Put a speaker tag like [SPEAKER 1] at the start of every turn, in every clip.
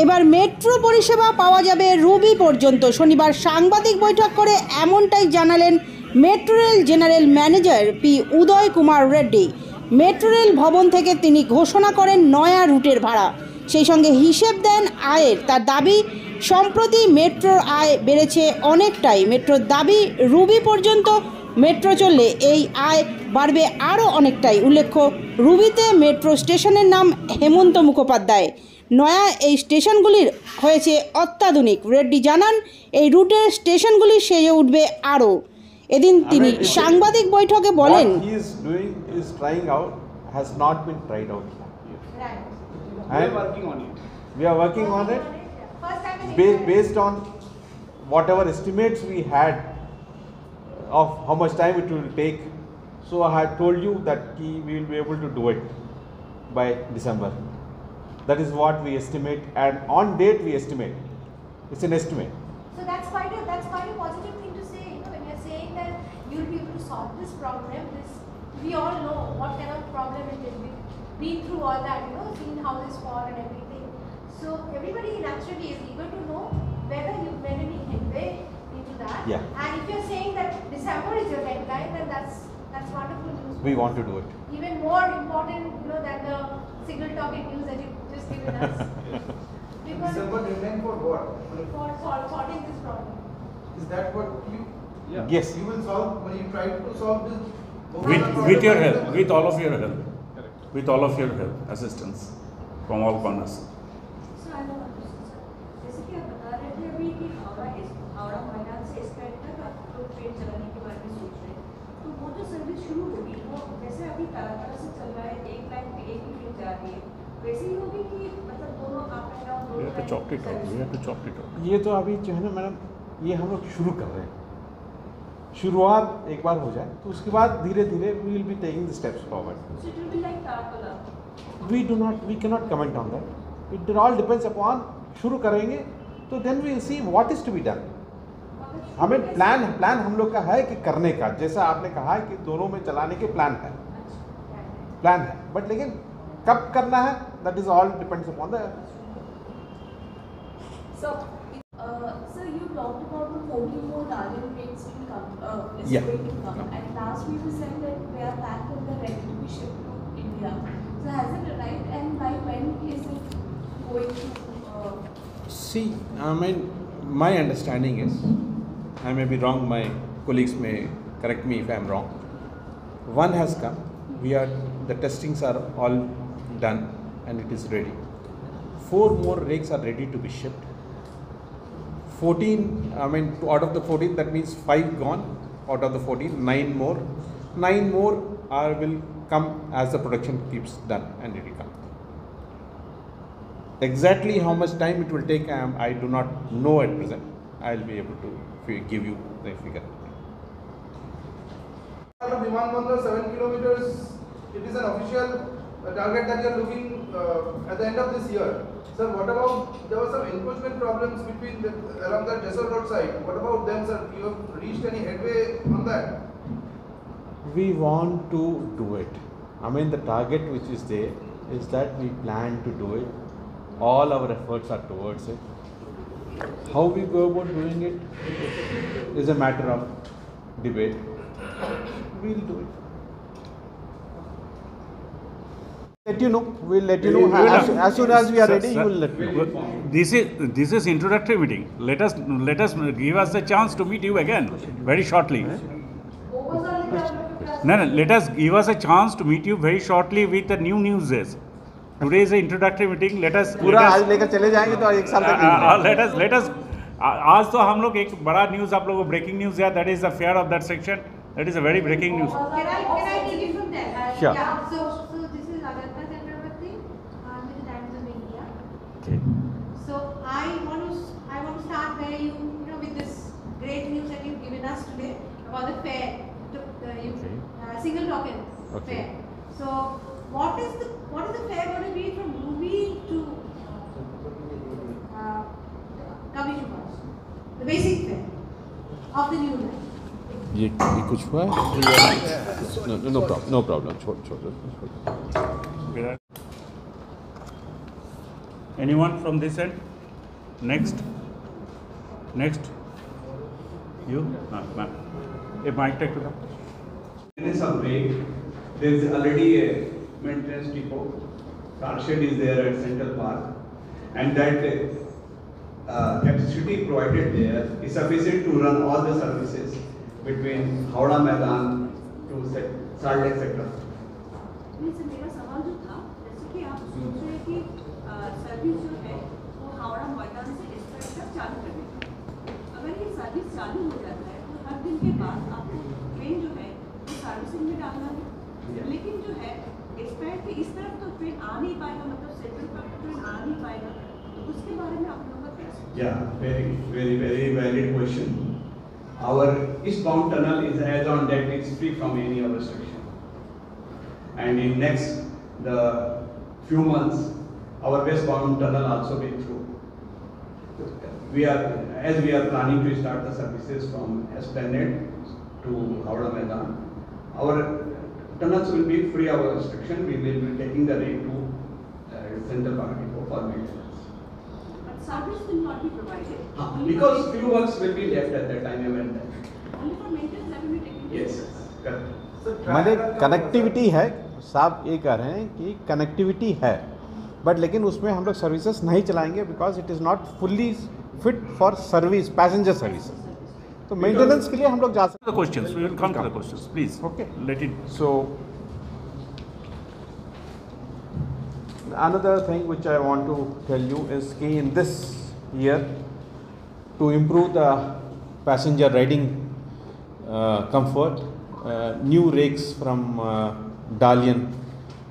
[SPEAKER 1] এবার মেট্রো পরিষেবা পাওয়া যাবে রুবি পর্যন্ত। শনিবার সাংবাদিক বৈঠক করে এমনটাই জানালেন metro rail general manager P Uday Kumar Reddy. Metro rail ভবন থেকে তিনি ঘোষণা করেন নয়া রুটের ভাড়া, সেই সঙ্গে হিসেব দেন আয়ের। তার দাবি, সম্প্রতি মেট্রোর আয় বেড়েছে অনেকটাই। মেট্রোর দাবি, রুবি পর্যন্ত মেট্রো চললে এই আয় বাড়বে আরও অনেকটাই। উল্লেখ্য, রুবিতে মেট্রো স্টেশনের নাম হেমন্ত মুখোপাধ্যায়। নয়া এই স্টেশনগুলির হয়েছে অত্যাধুনিক। রেড্ডি জানান, এই রুটের স্টেশনগুলি সেজে উঠবে আরও। এদিন তিনি সাংবাদিক বৈঠকে বলেন,
[SPEAKER 2] We are working on it. Based on whatever estimates we had of how much time it will take. So I had told you that we will be able to do it by December. That is what we estimate, and on date we estimate. It's an estimate.
[SPEAKER 3] So that's quite a positive thing to say. You know, when you're saying that you'll be able to solve this problem, we all know what kind of problem it is. We've been through all that, you know, seen how this fall and everything. So everybody naturally is eager to know whether you've made any headway into that.
[SPEAKER 2] Yeah.
[SPEAKER 3] And if you're saying that December is your deadline, then that's wonderful news.
[SPEAKER 2] We want to do it.
[SPEAKER 3] Even more important, you know, than the single topic news that you've just given us. Because
[SPEAKER 4] December deadline for what?
[SPEAKER 3] for solving this problem.
[SPEAKER 4] Is that what you?
[SPEAKER 2] Yeah. Yes.
[SPEAKER 4] You will solve when you try to solve this.
[SPEAKER 5] With your help, with all of your help, with all of your help, assistance from all corners.
[SPEAKER 6] So I know जैसे कि आप बता रहे थे अभी कि हावड़ा मैदान से इस साइड तक आप लोग ट्रेन चलाने के बारे में सोच रहे हैं, तो वो जो सर्विस शुरू होगी वो जैसे अभी तारातरा से चल रहा है, एक लाइन पे एक ही ट्रेन जा रही है, वैसे ही होगी कि मतलब दोनों up and down
[SPEAKER 5] We have to chop it out. We have to chop it out.
[SPEAKER 2] ये तो अभी जो है ना मैडम, ये हम लोग शुरू कर रहे हैं। शुरुआत एक बार हो जाए तो उसके बाद धीरे धीरे we will be taking the steps forward.
[SPEAKER 6] So it will be like Tarakala.
[SPEAKER 2] We cannot comment on that. It all depends upon, शुरू करेंगे तो then we will see what is to be done. हमें plan हम लोग का है कि करने का, जैसा आपने कहा है कि दोनों में चलाने के प्लान है, बट लेकिन कब करना है, that is all depends upon the.
[SPEAKER 6] So you talked about the 14 more Darwin trains will come, is
[SPEAKER 2] Yeah.
[SPEAKER 6] going to come, and last week you said that they are packed and they're ready to be shipped to India. So has it arrived, and by when is it going to?
[SPEAKER 2] See, I mean, my understanding is, I may be wrong, my colleagues may correct me if I am wrong. One has come, the testings are all done and it is ready. 4 more rakes are ready to be shipped. 14, I mean, out of the 14, that means 5 gone. Out of the 14, 9 more. 9 more will come as the production keeps done, and it will come. Exactly how much time it will take, I do not know at present. I will be able to give you the figure.
[SPEAKER 4] Vimanbandar 7 kilometers. It is an official target that you are looking at the end of this year. Sir, what about, there were some encroachment problems along the Jessel Road side. What about them, sir? You have reached any headway on that?
[SPEAKER 2] We want to do it. I mean, the target which is there is that we plan to do it. All our efforts are towards it. How we go about doing it is a matter of debate. We'll do it. Let you know. We'll let you know as soon as we are ready. You will let me know.
[SPEAKER 5] This is introductory meeting. Let us give us the chance to meet you again very shortly. No, let us give us a chance to meet you very shortly with the new news. Today is the introductory meeting. Let us
[SPEAKER 2] पूरा आज लेकर चले जाएंगे तो एक साल तक नहीं मिलेगा।
[SPEAKER 5] let us आज तो हम लोग एक बड़ा न्यूज़ आप लोगों को ब्रेकिंग न्यूज़ है, that is the fear of that section. That is a very breaking news.
[SPEAKER 3] Can I take it from there?
[SPEAKER 2] Sure.
[SPEAKER 3] Yeah. So this is Agartha Chakrabarti with the Times of India.
[SPEAKER 5] Okay.
[SPEAKER 3] So I want to start where you know with this great news that you've given us today about the fair, single token fair. So what is the fair going to be from Ruby to Kabishubas? The basic fair of the new line.
[SPEAKER 2] ये कुछ हुआ है? No problem. छोड़.
[SPEAKER 5] Anyone from this end? Next. You? Ma'am. A mic take to them.
[SPEAKER 7] Maintenance of brake, there is already a maintenance depot. Car shed is there at Central Park, and that capacity provided there is sufficient to run all the services between Howrah Maidan to Salt Lake sector.
[SPEAKER 6] नहीं sir, मेरा सवाल जो था, जैसे कि आप सोच रहे हैं कि सर्विस जो है वो हावड़ा मैदान से इस तरह तक चालू करनी है। अगर ये सर्विस चालू हो जाता है तो हर दिन के बाद आपको ट्रेन जो है वो सर्विसिंग में डालना है, लेकिन जो है एक्सपायर के इस तरफ तो ट्रेन आ नहीं पाएगा, मतलब सेंट्रल तक ट्रेन आ नहीं पाएगा, तो उसके बारे में आप लोगों का क्या सोच?
[SPEAKER 7] Yeah, very valid question. Our eastbound tunnel is as on that it's free from any obstruction, and in next the few months our westbound tunnel also be through. We are planning to start the services from Esplanade to Howrah Maidan. Our tunnels will be free of obstruction. We will be taking the rate to Central Park Depot for maintenance.
[SPEAKER 6] But service will not be provided. Only
[SPEAKER 7] Because
[SPEAKER 6] for
[SPEAKER 7] few works will be left at that time and then.
[SPEAKER 6] only for maintenance that will be taken.
[SPEAKER 7] Yes, correct.
[SPEAKER 8] मैंने connectivity है, साहब ये कह रहे हैं कि connectivity है, but लेकिन उसमें हम लोग सर्विसेज नहीं चलाएंगे because it is not fully fit for service, passenger service. तो मेंटेनेंस के लिए हम लोग जा सकते
[SPEAKER 5] The questions. We will come to the questions. Please.
[SPEAKER 8] Okay.
[SPEAKER 5] Let it.
[SPEAKER 8] So, another thing which I want to tell you is that in this year, to improve the passenger riding comfort, new rakes from Dalian,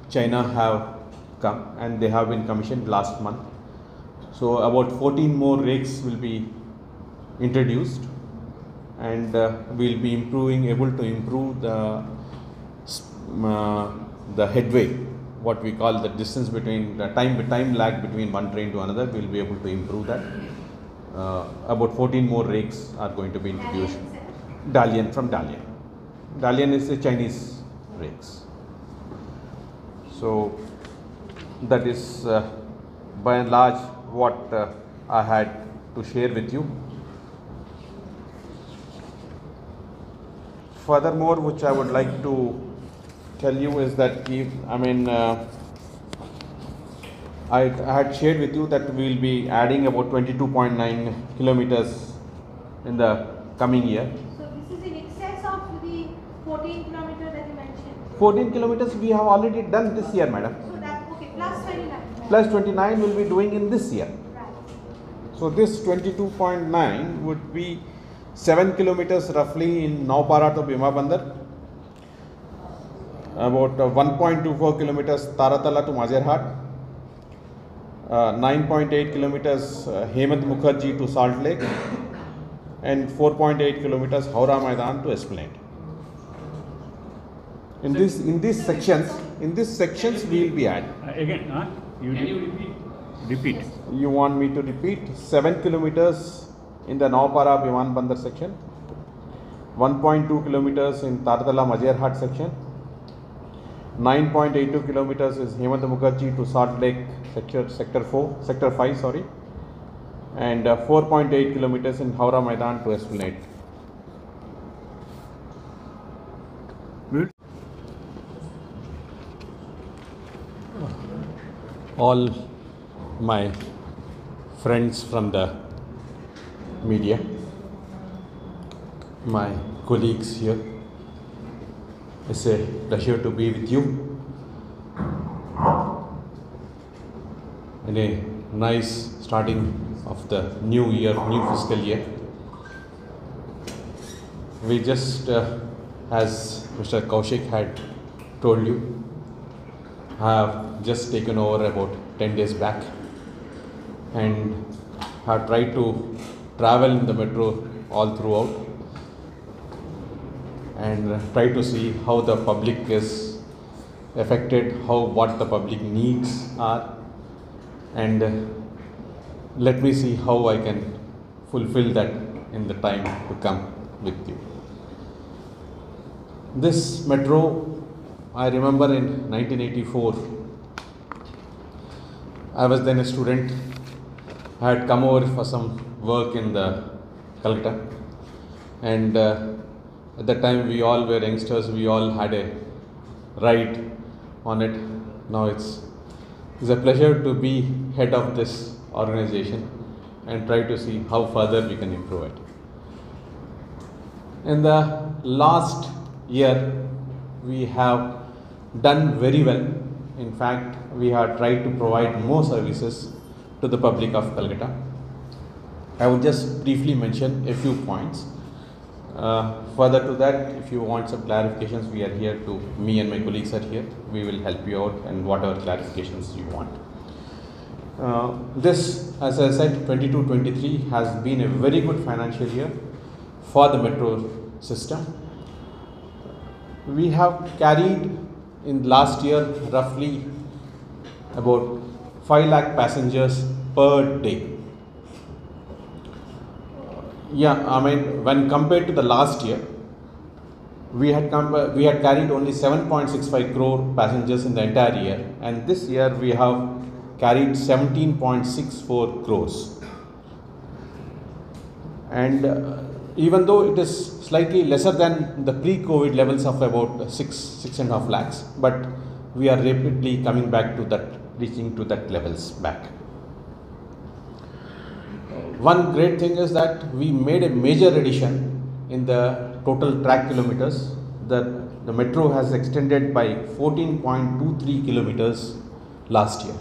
[SPEAKER 8] China have come and they have been commissioned last month. So about 14 more rakes will be introduced, and we'll be able to improve the headway, what we call the distance between the time lag between one train to another. We'll be able to improve that. About 14 more rakes are going to be introduced. Dalian, from Dalian. Dalian is the Chinese rakes. So that is by and large what I had to share with you. Furthermore, which I would like to tell you is that I had shared with you that we will be adding about 22.9 kilometers in the coming year.
[SPEAKER 3] So this is in excess of the 14 kilometers that you mentioned.
[SPEAKER 8] 14 kilometers we have already done this year, madam.
[SPEAKER 3] So that, okay, plus 29.
[SPEAKER 8] Plus 29 will be doing in this year.
[SPEAKER 3] Right.
[SPEAKER 8] So this 22.9 would be 7 kilometers roughly in Naupara to Bhima Bandar, about 1.24 kilometers Taratala to Mazerhat, 9.8 kilometers Hemant Mukherjee to Salt Lake, and 4.8 kilometers Howrah Maidan to Esplanade. In these sections we will be adding.
[SPEAKER 5] Again, can you repeat? Repeat.
[SPEAKER 8] You want me to repeat? 7 kilometers in the Naupara Biman Bandar section, 1.2 kilometers in Taratala Mazerhat section, 9.82 kilometers is Hemant Mukherjee to Salt Lake sector 5, sorry, and 4.8 kilometers in Howrah Maidan to Esplanade. All my friends from the media, my colleagues here, it's a pleasure to be with you in a nice starting of the new year, new fiscal year. We just, as Mr. Kaushik had told you, have just taken over about 10 days back and have tried to travel in the metro all throughout and try to see how the public is affected, what the public needs are, and let me see how I can fulfill that in the time to come with you. This metro, I remember in 1984, I was then a student. I had come over for some work in the Calcutta, and at that time we all were youngsters. We all had a ride on it. Now it's a pleasure to be head of this organization and try to see how further we can improve it. In the last year, we have done very well. In fact, we have tried to provide more services to the public of Calcutta. I would just briefly mention a few points. Further to that, if you want some clarifications, we are here to, me and my colleagues are here. We will help you out and whatever clarifications you want. This, as I said, 22-23 has been a very good financial year for the metro system. We have carried in last year roughly about 5 lakh passengers per day. When compared to the last year, we had carried only 7.65 crore passengers in the entire year, and this year we have carried 17.64 crores. And even though it is slightly lesser than the pre-COVID levels of about 6.5 lakhs, but we are rapidly coming back to that, reaching to that levels back. One great thing is that we made a major addition in the total track kilometers. The metro has extended by 14.23 kilometers last year.